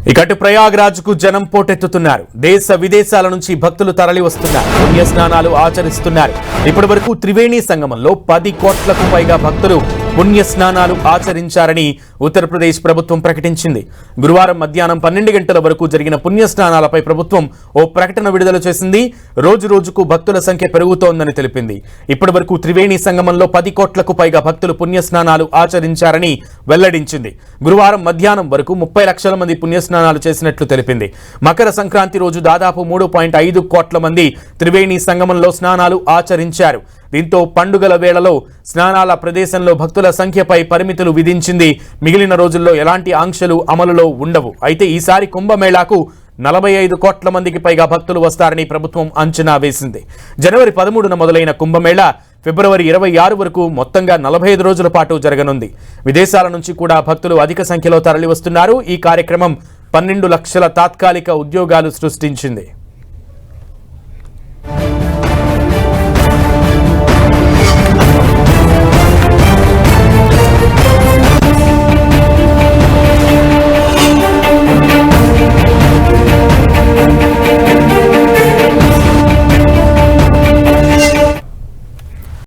ఇకటు ప్రయాగ్రాజ్కు జనం పోటెత్తుతున్నారు. దేశ విదేశాల నుంచి భక్తులు తరలి వస్తున్నారు. పుణ్య స్నానాలు ఆచరిస్తున్నారు. ఇప్పటివరకు త్రివేణి సంగమంలో 10 కోట్లకు పైగా భక్తులు పుణ్య స్నానాలు ఆచరించారని ఉత్తరప్రదేశ్ ప్రభుత్వం ప్రకటించింది. గురువారం మధ్యాహ్నం 12 గంటల వరకు జరిగిన పుణ్య స్నానాలపై ప్రభుత్వం ఓ ప్రకటన విడుదల చేసింది. రోజు రోజుకు భక్తుల సంఖ్య పెరుగుతోందని తెలిపింది. ఇప్పటివరకు త్రివేణి సంగమంలో 10 కోట్లకు పైగా భక్తులు పుణ్య స్నానాలు ఆచరించారని వెల్లడించింది. గురువారం మధ్యాహ్నం వరకు 30 లక్షల మంది పుణ్యస్నానాలు చేసినట్లు తెలిపింది. మకర సంక్రాంతి రోజు దాదాపు 3.5 కోట్ల మంది త్రివేణి సంగమంలో స్నానాలు ఆచరించారు. దీంతో పండుగల వేళలో స్నానాల ప్రదేశంలో భక్తుల సంఖ్యపై పరిమితులు విధించింది. మిగిలిన రోజుల్లో ఎలాంటి ఆంక్షలు అమలులో ఉండవు. అయితే ఈసారి కుంభమేళాకు 45 కోట్ల మందికి పైగా భక్తులు వస్తారని ప్రభుత్వం అంచనా వేసింది. జనవరి 13న మొదలైన కుంభమేళా ఫిబ్రవరి 26 వరకు మొత్తంగా 45 రోజుల పాటు జరగనుంది. విదేశాల నుంచి కూడా భక్తులు అధిక సంఖ్యలో తరలి వస్తున్నారు. ఈ కార్యక్రమం 12 లక్షల తాత్కాలిక ఉద్యోగాలు సృష్టించింది.